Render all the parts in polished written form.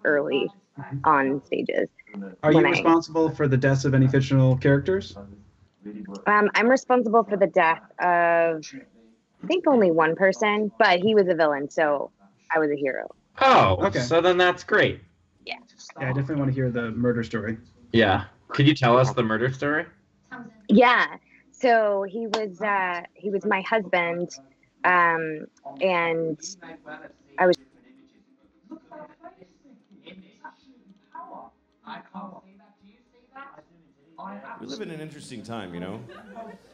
early on stages. Are you responsible for the deaths of any fictional characters? I'm responsible for the death of, I think, only one person, but he was a villain, so I was a hero. Oh, okay. So then that's great. Yeah. Yeah, I definitely want to hear the murder story. Yeah. Could you tell us the murder story? Yeah. So he was my husband, and I was. We live in an interesting time, you know?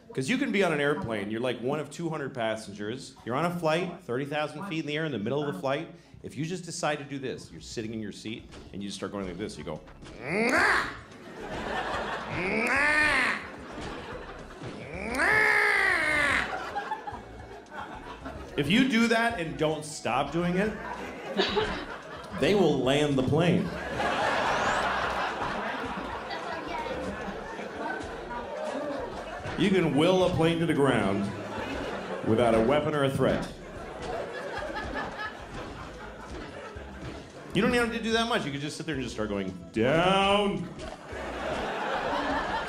Because you can be on an airplane, you're like one of 200 passengers, you're on a flight, 30,000 feet in the air, in the middle of the flight. If you just decide to do this, you're sitting in your seat, and you just start going like this, you go, "Mwah! Mwah! Mwah!" If you do that and don't stop doing it, they will land the plane. You can will a plane to the ground without a weapon or a threat. You don't even have to do that much. You could just sit there and just start going, down,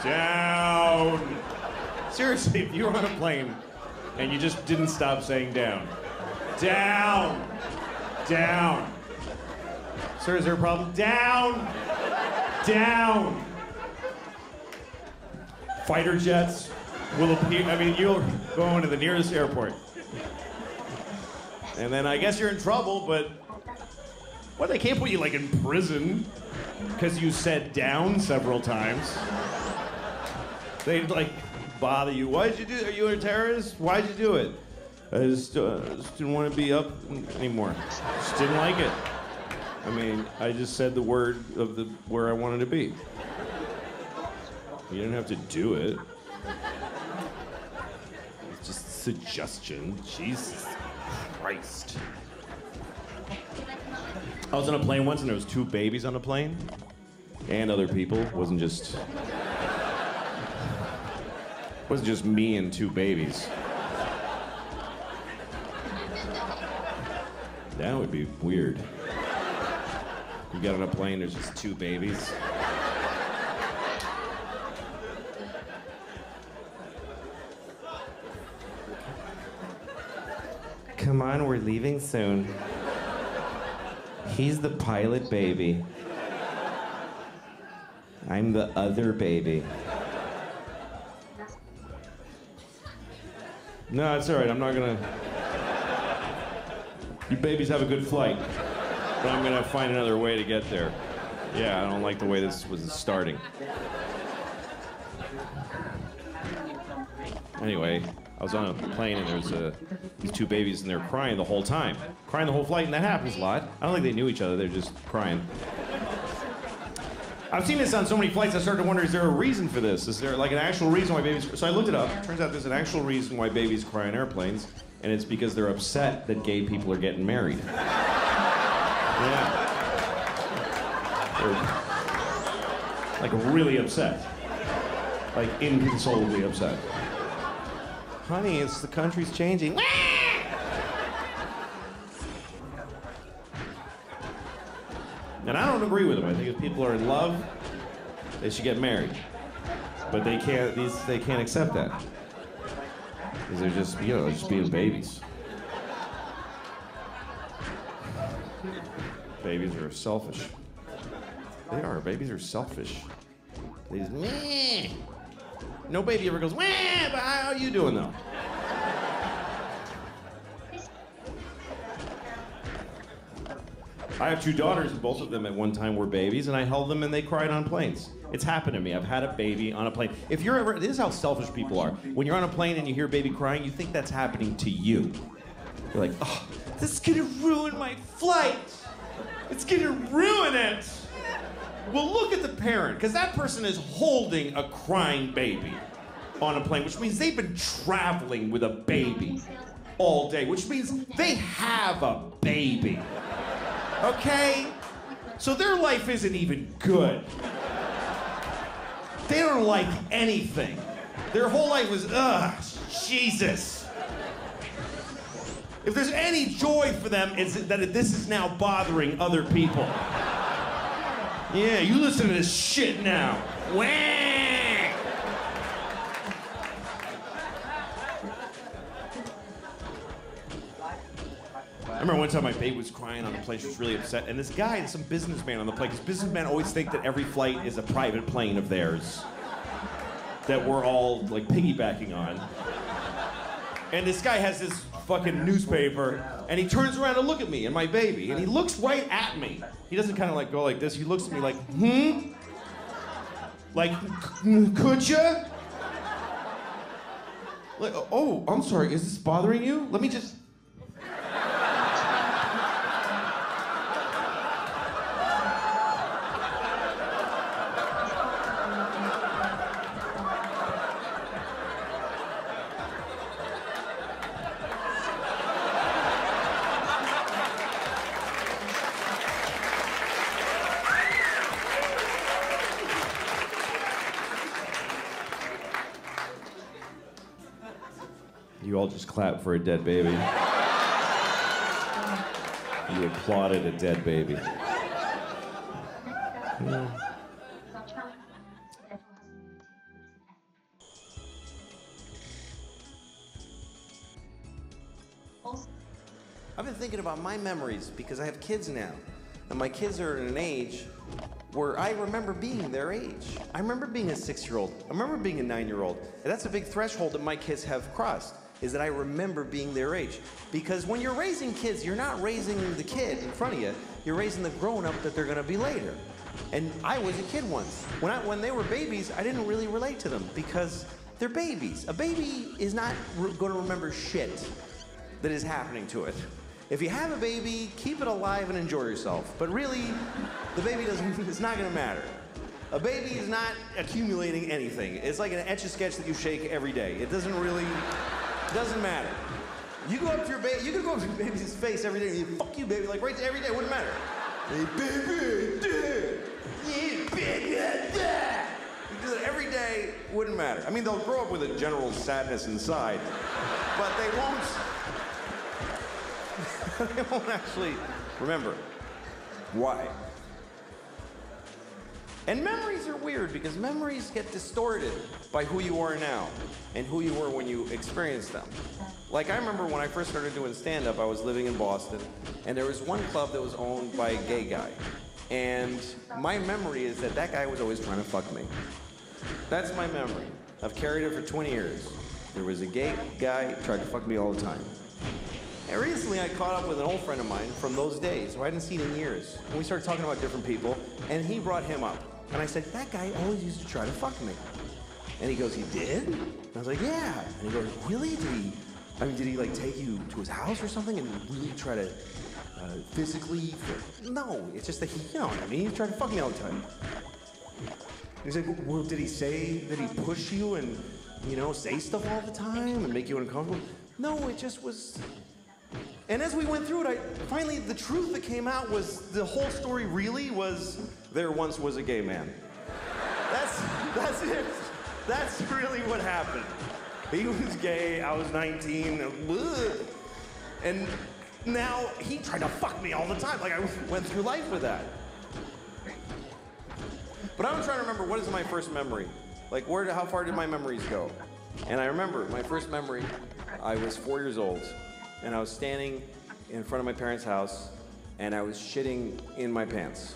down. Seriously, if you were on a plane and you just didn't stop saying down, down, down. Sir, is there a problem? Down, down. Fighter jets will appear. I mean, you'll go into the nearest airport. And then I guess you're in trouble, but well, they can't put you like in prison because you said down several times. They'd like bother you. Why'd you do it? Are you a terrorist? Why'd you do it? I just didn't want to be up anymore. Just didn't like it. I mean, I just said the word of the where I wanted to be. You didn't have to do it. It's just a suggestion. Jesus Christ. I was on a plane once and there was 2 babies on the plane. And other people. It wasn't just me and 2 babies. That would be weird. You get on a plane, there's just 2 babies. Come on, we're leaving soon. He's the pilot baby. I'm the other baby. No, it's all right. I'm not gonna. You babies have a good flight, but I'm gonna find another way to get there. Yeah, I don't like the way this was starting. Anyway, I was on a plane and there was these 2 babies and they're crying the whole time. Crying the whole flight, and that happens a lot. I don't think they knew each other, they're just crying. I've seen this on so many flights, I started to wonder, is there a reason for this? Is there like an actual reason why babies... So I looked it up. Turns out there's an actual reason why babies cry on airplanes, and it's because they're upset that gay people are getting married. Yeah. They're like really upset. Like inconsolably upset. Honey, it's the country's changing. And I don't agree with them. I think if people are in love, they should get married. But they can't accept that. Because they're just, just being babies. Babies are selfish. They are. Babies are selfish. They just, meh. No baby ever goes, meh, but how are you doing though? I have 2 daughters, and both of them at one time were babies, and I held them and they cried on planes. It's happened to me. I've had a baby on a plane. If you're ever, this is how selfish people are. When you're on a plane and you hear a baby crying, you think that's happening to you. You're like, oh, this is gonna ruin my flight. It's gonna ruin it. Well, look at the parent, because that person is holding a crying baby on a plane, which means they've been traveling with a baby all day, which means they have a baby. Okay? So their life isn't even good. They don't like anything. Their whole life was, ugh, Jesus. If there's any joy for them, it's that this is now bothering other people. Yeah, you listen to this shit now. Wah! I remember one time my baby was crying on the plane. She was really upset. And this guy, some businessman on the plane, because businessmen always think that every flight is a private plane of theirs that we're all like piggybacking on. And this guy has this fucking newspaper, and he turns around to look at me and my baby, and he looks right at me. He doesn't kind of like go like this. He looks at me like, Like, could ya? Like, oh, I'm sorry, is this bothering you? Let me just... You all just clapped for a dead baby. You applauded a dead baby. Yeah. I've been thinking about my memories because I have kids now. And my kids are at an age where I remember being their age. I remember being a 6-year-old. I remember being a 9-year-old. And that's a big threshold that my kids have crossed, is that I remember being their age. Because when you're raising kids, you're not raising the kid in front of you, you're raising the grown-up that they're gonna be later. And I was a kid once. When they were babies, I didn't really relate to them because they're babies. A baby is not gonna remember shit that is happening to it. If you have a baby, keep it alive and enjoy yourself. But really, the baby it's not gonna matter. A baby is not accumulating anything. It's like an Etch-a-Sketch that you shake every day. It doesn't matter. You go up to your baby, you can go up to your baby's face every day and you fuck you baby, like right there every day, wouldn't matter. Hey baby, dad, yeah, baby, dad. You do that every day, wouldn't matter. I mean, they'll grow up with a general sadness inside, but they won't actually remember. Why? And memories are weird because memories get distorted by who you are now and who you were when you experienced them. Like I remember when I first started doing stand-up, I was living in Boston, and there was one club that was owned by a gay guy. And my memory is that guy was always trying to fuck me. That's my memory. I've carried it for 20 years. There was a gay guy who tried to fuck me all the time. And recently I caught up with an old friend of mine from those days who I hadn't seen in years. And we started talking about different people, and he brought him up. And I said, that guy always used to try to fuck me. And he goes, he did? And I was like, yeah. And he goes, really? Did he like take you to his house or something and really try to physically? No, it's just that he, you know what I mean? He tried to fuck me all the time. He's like, well, did he say that he pushed you and, you know, say stuff all the time and make you uncomfortable? No, it just was... And as we went through it, finally the truth that came out was the whole story really was there once was a gay man. That's it. That's really what happened. He was gay, I was 19, and now he tried to fuck me all the time. Like I went through life with that. But I'm trying to remember, what is my first memory? Like how far did my memories go? And I remember my first memory, I was 4 years old. And I was standing in front of my parents' house, and I was shitting in my pants.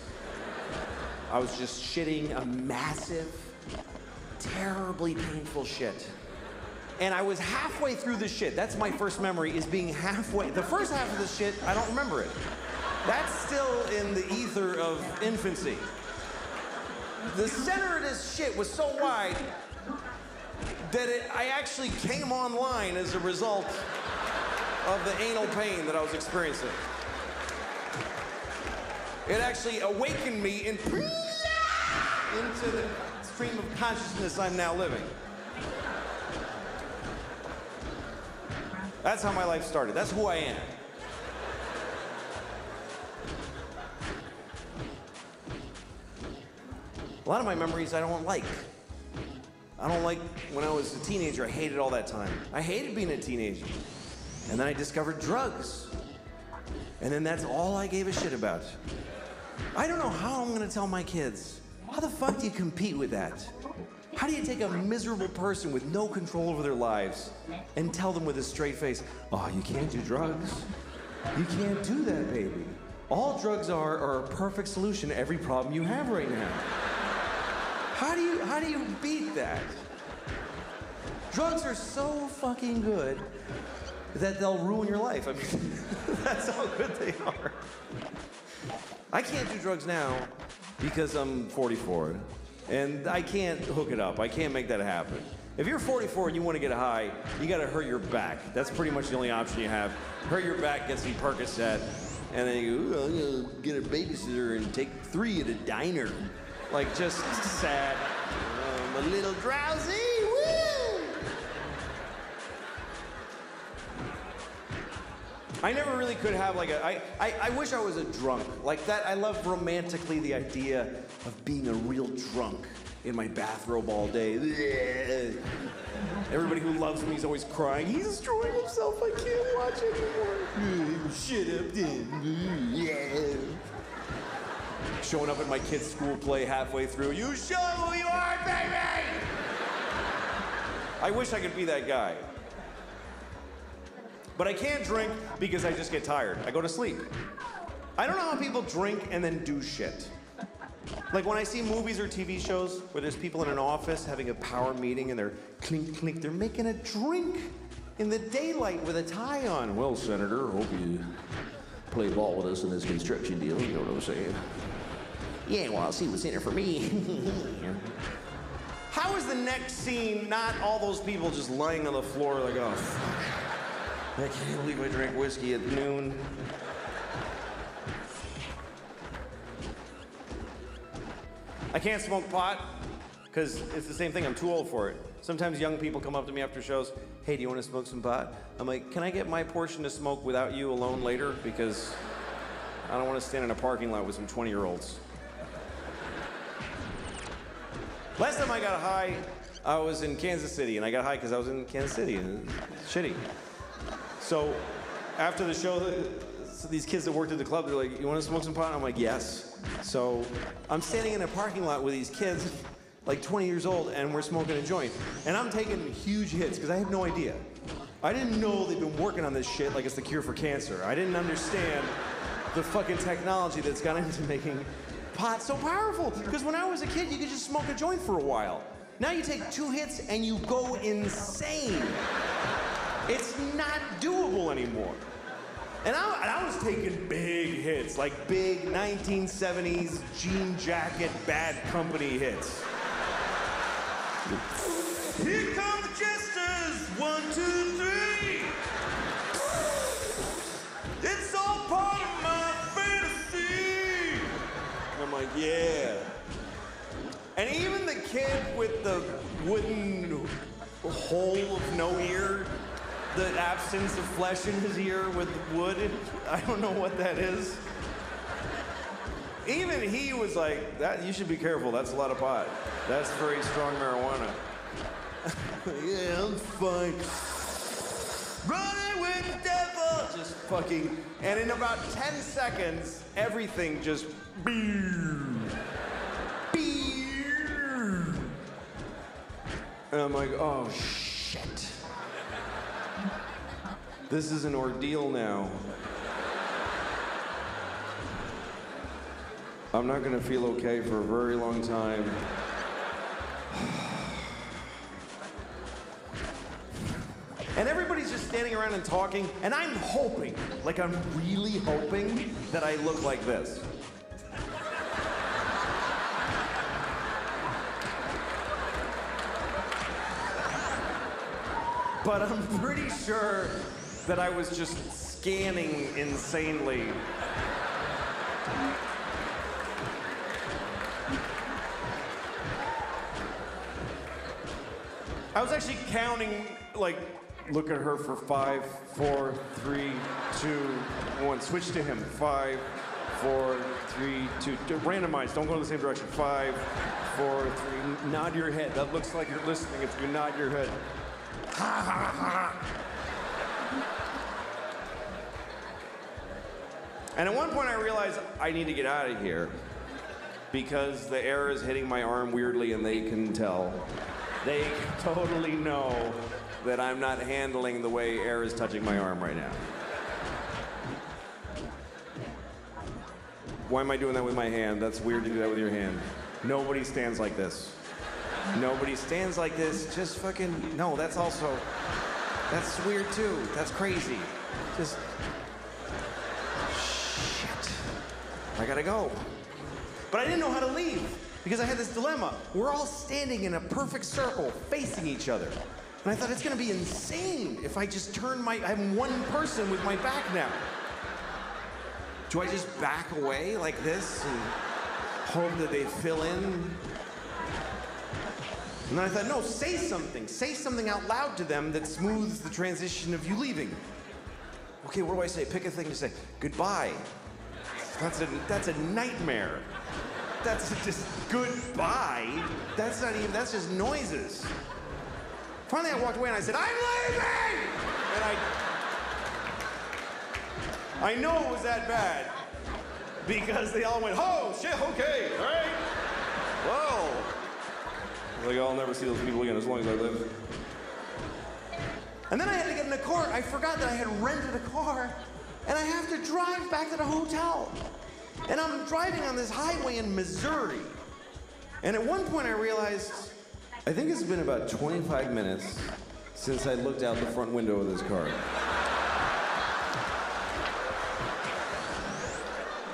I was just shitting a massive, terribly painful shit. And I was halfway through the shit. That's my first memory, is being halfway. The first half of the shit, I don't remember it. That's still in the ether of infancy. The center of this shit was so wide that I actually came online as a result of the anal pain that I was experiencing. It actually awakened me into the stream of consciousness I'm now living. That's how my life started. That's who I am. A lot of my memories I don't like. I don't like when I was a teenager, I hated all that time. I hated being a teenager. And then I discovered drugs. And then that's all I gave a shit about. I don't know how I'm gonna tell my kids. How the fuck do you compete with that? How do you take a miserable person with no control over their lives and tell them with a straight face, oh, you can't do drugs. You can't do that, baby. All drugs are a perfect solution to every problem you have right now. How do you beat that? Drugs are so fucking good that they'll ruin your life. I mean, that's how good they are. I can't do drugs now because I'm 44. And I can't hook it up. I can't make that happen. If you're 44 and you want to get high, you got to hurt your back. That's pretty much the only option you have. Hurt your back, get some Percocet, and then you go, I'm gonna get a babysitter and take 3 at a diner. Like, just sad. I'm a little drowsy. Woo! I never really could have like I wish I was a drunk. Like that, I love romantically the idea of being a real drunk in my bathrobe all day. Everybody who loves me is always crying. He's destroying himself. I can't watch anymore. Shut up, then. Showing up at my kid's school play halfway through. You show who you are, baby! I wish I could be that guy. But I can't drink because I just get tired. I go to sleep. I don't know how people drink and then do shit. Like when I see movies or TV shows where there's people in an office having a power meeting and they're clink, clink, they're making a drink in the daylight with a tie on. Well, Senator, hope you play ball with us in this construction deal, you know what I'm saying? Yeah, well, I'll see what's in it for me. How is the next scene not all those people just lying on the floor like, oh, fuck. I can't believe I drank whiskey at noon. I can't smoke pot, because it's the same thing, I'm too old for it. Sometimes young people come up to me after shows, hey, do you want to smoke some pot? I'm like, can I get my portion to smoke without you alone later? Because I don't want to stand in a parking lot with some 20-year-olds. Last time I got high, I was in Kansas City, and I got high because I was in Kansas City, and it's shitty. So after the show, so these kids that worked at the club, they're like, you want to smoke some pot? I'm like, yes. So I'm standing in a parking lot with these kids, like 20 years old, and we're smoking a joint. And I'm taking huge hits, because I had no idea. I didn't know they've been working on this shit like it's the cure for cancer. I didn't understand the fucking technology that's gone into making pot so powerful. Because when I was a kid, you could just smoke a joint for a while. Now you take 2 hits and you go insane. It's not doable anymore. And I was taking big hits, like big 1970s jean jacket, Bad Company hits. Here come the jesters, 1, 2, 3. It's all part of my fantasy. And I'm like, yeah. And even the kid with the wooden hole of no ear, the absence of flesh in his ear with wood, I don't know what that is. Even he was like, "That you should be careful, that's a lot of pot. That's very strong marijuana." Yeah, I'm fine. Running with the devil! Just fucking, and in about 10 seconds, everything just and I'm like, oh shit. This is an ordeal now. I'm not gonna feel okay for a very long time. And everybody's just standing around and talking, and I'm hoping, like I'm really hoping, that I look like this. But I'm pretty sure that I was just scanning insanely. I was actually counting, like, look at her for 5, 4, 3, 2, 1. Switch to him. 5, 4, 3, 2. Randomize. Don't go in the same direction. 5, 4, 3. Nod your head. That looks like you're listening if you nod your head. Ha ha ha. And at one point I realized I need to get out of here because the air is hitting my arm weirdly and they can tell. They totally know that I'm not handling the way air is touching my arm right now. Why am I doing that with my hand? That's weird to do that with your hand. Nobody stands like this. Nobody stands like this. Just fucking, no, that's weird too. That's crazy. Just, shit. I gotta go. But I didn't know how to leave because I had this dilemma. We're all standing in a perfect circle facing each other. And I thought it's gonna be insane if I just turn I'm one person with my back now. Do I just back away like this and hope that they fill in? And then I thought, no, say something out loud to them that smooths the transition of you leaving. Okay, what do I say? Pick a thing to say. Goodbye. That's a nightmare. That's just goodbye. That's just noises. Finally, I walked away and I said, I'm leaving! And I know it was that bad because they all went, oh, shit, okay, all right. Whoa. Like, I'll never see those people again as long as I live. And then I had to get in a car. I forgot that I had rented a car and I have to drive back to the hotel. And I'm driving on this highway in Missouri. And at one point I realized, I think it's been about 25 minutes since I looked out the front window of this car.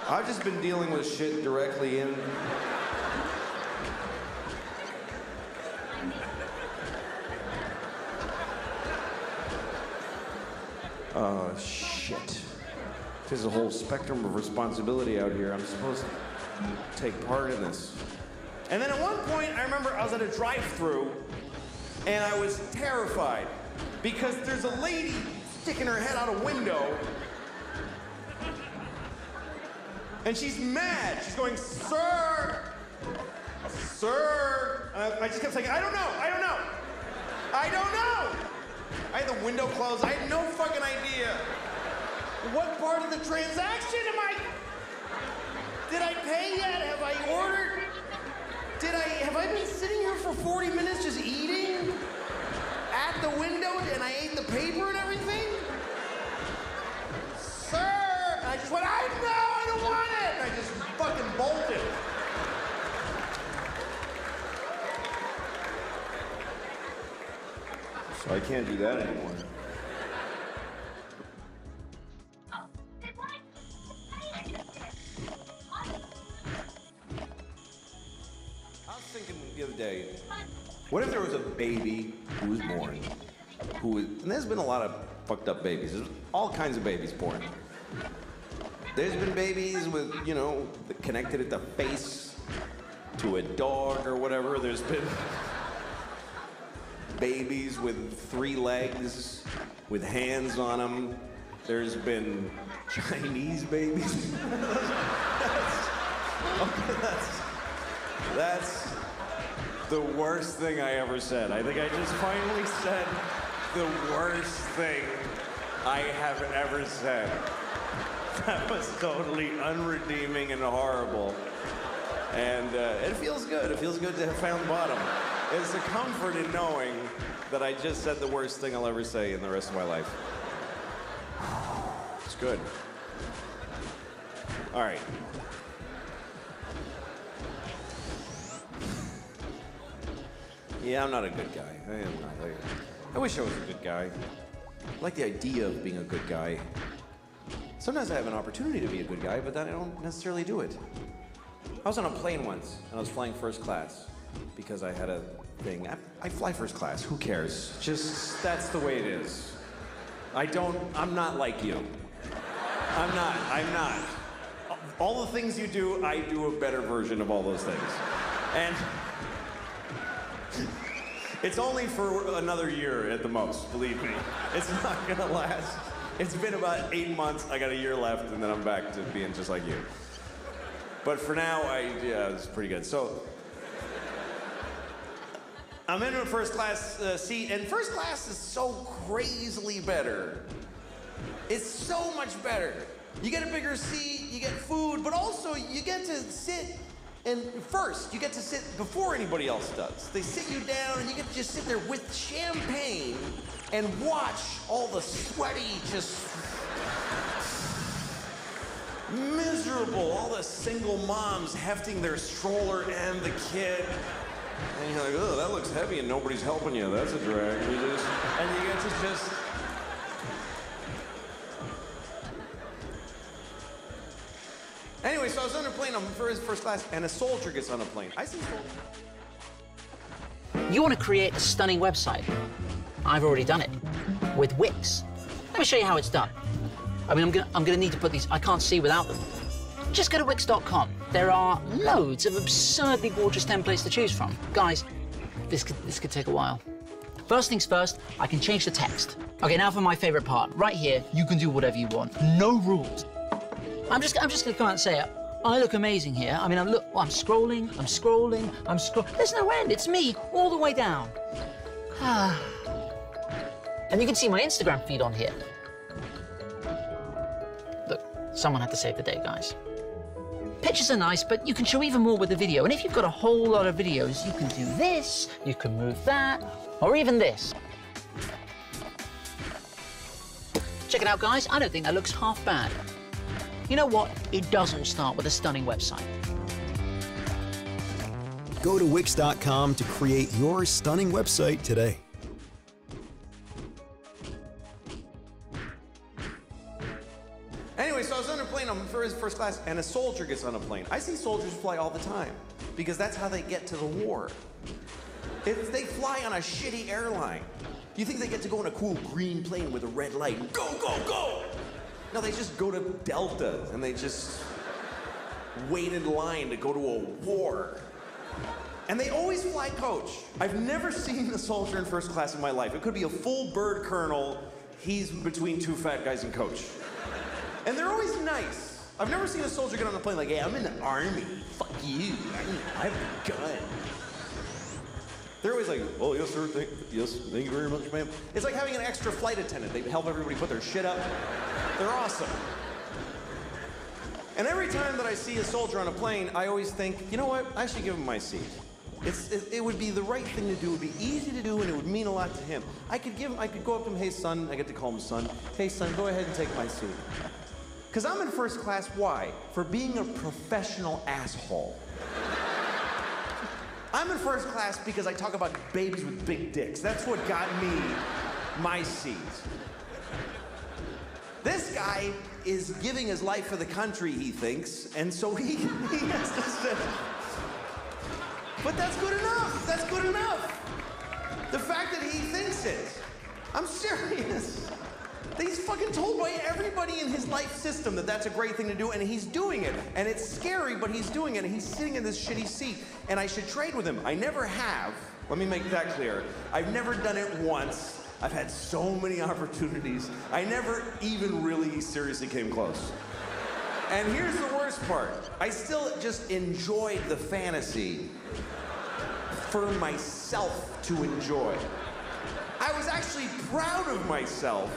I've just been dealing with shit directly in. Oh, shit. There's a whole spectrum of responsibility out here. I'm supposed to take part in this. And then at one point, I remember I was at a drive-thru and I was terrified because there's a lady sticking her head out a window and she's mad. She's going, sir, sir. And I just kept saying, I don't know. I had the window closed. I had no fucking idea. What part of the transaction am I? Did I pay yet? Have I ordered? Have I been sitting here for 40 minutes just eating at the window and I ate the paper and everything? Sir! And I just went, I don't want it! And I just fucking bolted. So I can't do that anymore. I was thinking the other day, what if there was a baby who was born, and there's been a lot of fucked up babies. There's all kinds of babies born. There's been babies with, connected at the face to a dog or whatever. There's been babies with 3 legs, with hands on them. There's been Chinese babies. That's the worst thing I ever said. I think I just finally said the worst thing I have ever said. That was totally unredeeming and horrible. And it feels good. It feels good to have found the bottom. It's a comfort in knowing that I just said the worst thing I'll ever say in the rest of my life. It's good. All right. Yeah, I'm not a good guy. I am not. I wish I was a good guy. I like the idea of being a good guy. Sometimes I have an opportunity to be a good guy, but then I don't necessarily do it. I was on a plane once, and I was flying first class because I had a thing. I fly first class. Who cares? Just, that's the way it is. I'm not like you. I'm not. All the things you do, I do a better version of all those things. And it's only for another year at the most, believe me. It's not gonna last. It's been about 8 months. I got a year left, and then I'm back to being just like you. But for now, it's pretty good. So, I'm in a first class seat, and first class is so crazily better. It's so much better. You get a bigger seat, you get food, but also you get to sit and first, you get to sit before anybody else does. They sit you down and you get to just sit there with champagne and watch all the sweaty, just miserable, all the single moms hefting their stroller and the kid. And you're like, oh, that looks heavy and nobody's helping you. That's a drag. And you get to just... Anyway, so I was on a plane, I'm first class, and a soldier gets on a plane. I see soldiers. You want to create a stunning website? I've already done it with Wix. Let me show you how it's done. I mean, I'm gonna need to put these, I can't see without them. Just go to Wix.com. There are loads of absurdly gorgeous templates to choose from. Guys, this could take a while. First things first, I can change the text. Okay, now for my favorite part. Right here, you can do whatever you want. No rules. I'm just gonna come out and say it. I look amazing here. I mean, I'm scrolling. There's no end. It's me all the way down. And you can see my Instagram feed on here. Look, someone had to save the day, guys. Pictures are nice, but you can show even more with the video. And if you've got a whole lot of videos, you can do this, you can move that, or even this. Check it out, guys. I don't think that looks half bad. You know what? It does all start with a stunning website. Go to Wix.com to create your stunning website today. Anyway, so I was on a plane, I'm first class, and a soldier gets on a plane. I see soldiers fly all the time, because that's how they get to the war. They fly on a shitty airline. You think they get to go on a cool green plane with a red light? Go, go, go! No, they just go to Delta, and they just wait in line to go to a war. And they always fly coach. I've never seen a soldier in first class in my life. It could be a full bird colonel. He's between two fat guys in coach. And they're always nice. I've never seen a soldier get on a plane like, hey, I'm in the army. Fuck you. I have a gun. They're always like, oh, yes, sir. Thank you very much, ma'am. It's like having an extra flight attendant. They help everybody put their shit up. They're awesome. And every time that I see a soldier on a plane, I always think, you know what? I should give him my seat. It would be the right thing to do. It would be easy to do, and it would mean a lot to him. I could go up to him, hey, son. I get to call him son. Hey, son, go ahead and take my seat. Because I'm in first class, why? For being a professional asshole. I'm in first class because I talk about babies with big dicks. That's what got me my seat. This guy is giving his life for the country, he thinks, and so he has to sit. But that's good enough. That's good enough. The fact that he thinks it. I'm serious. He's fucking told by everybody in his life system that that's a great thing to do, and he's doing it. And it's scary, but he's doing it, and he's sitting in this shitty seat, and I should trade with him. I never have. Let me make that clear. I've never done it once. I've had so many opportunities. I never even really seriously came close. And here's the worst part. I still just enjoyed the fantasy for myself to enjoy. I was actually proud of myself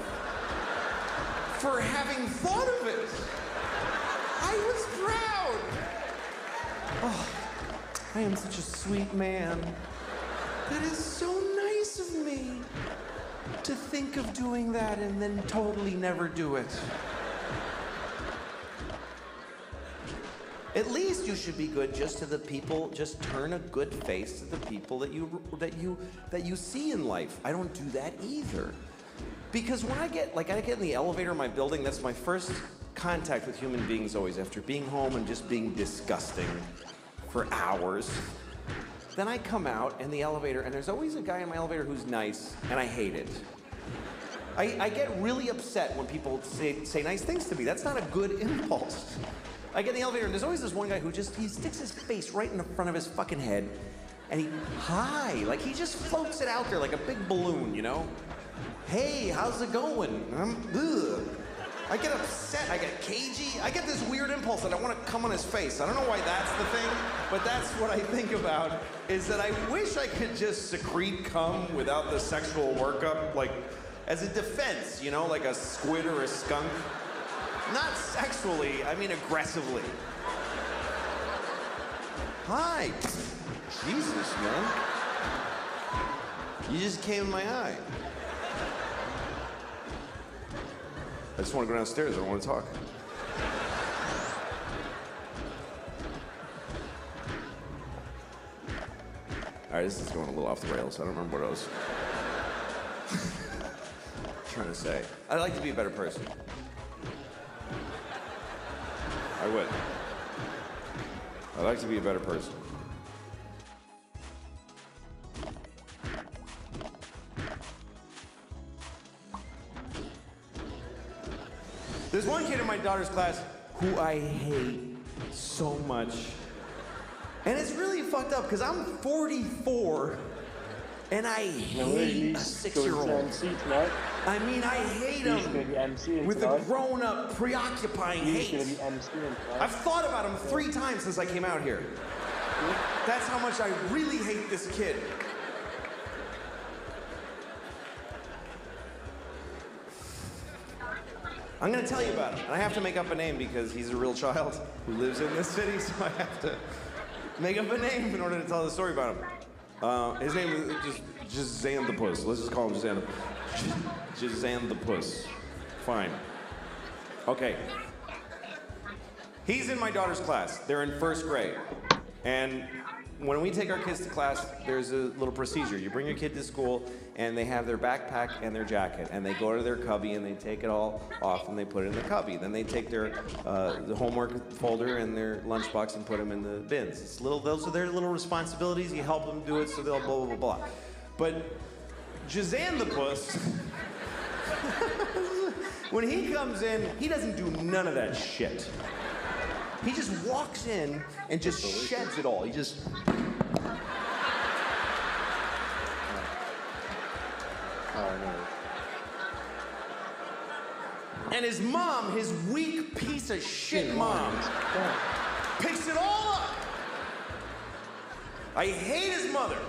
for having thought of it. I was proud. Oh, I am such a sweet man. That is so nice of me to think of doing that and then totally never do it. At least you should be good just to the people, just turn a good face to the people that you see in life. I don't do that either. Because when I get in the elevator in my building, that's my first contact with human beings always, after being home and just being disgusting for hours. Then I come out in the elevator, and there's always a guy in my elevator who's nice, and I hate it. I get really upset when people say nice things to me. That's not a good impulse. I get in the elevator, and there's always this one guy who he sticks his face right in the front of his fucking head, and like he just floats it out there like a big balloon, you know? Hey, how's it going? I get upset, I get cagey, I get this weird impulse that I want to come on his face. I don't know why that's the thing, but that's what I think about, is that I wish I could just secrete cum without the sexual workup, like, as a defense, you know, like a squid or a skunk. Not sexually, I mean aggressively. Hi. Jesus, man. You just came in my eye. I just want to go downstairs. I don't want to talk. All right, this is going a little off the rails. I don't remember what I was trying to say. I'd like to be a better person. I would. I'd like to be a better person. There's one kid in my daughter's class who I hate so much. And it's really fucked up because I'm 44 and I hate a 6-year-old. I mean, I hate him with a grown-up, preoccupying hate. I've thought about him 3 times since I came out here. That's how much I really hate this kid. I'm gonna tell you about him, and I have to make up a name because he's a real child who lives in this city, so I have to make up a name in order to tell the story about him. His name is just Xanthopus. Let's just call him Xanthopus. Fine. Okay. He's in my daughter's class. They're in 1st grade. And when we take our kids to class, there's a little procedure. You bring your kid to school, and they have their backpack and their jacket, and they go to their cubby, and they take it all off, and they put it in the cubby. Then they take their the homework folder and their lunchbox and put them in the bins. It's those are their little responsibilities. You help them do it, so they'll blah, blah, blah, blah. But Jazanthopus, when he comes in, he doesn't do none of that shit. He just walks in and just sheds it all. He just... And his mom, his weak piece of shit mom, picks it all up. I hate his mother.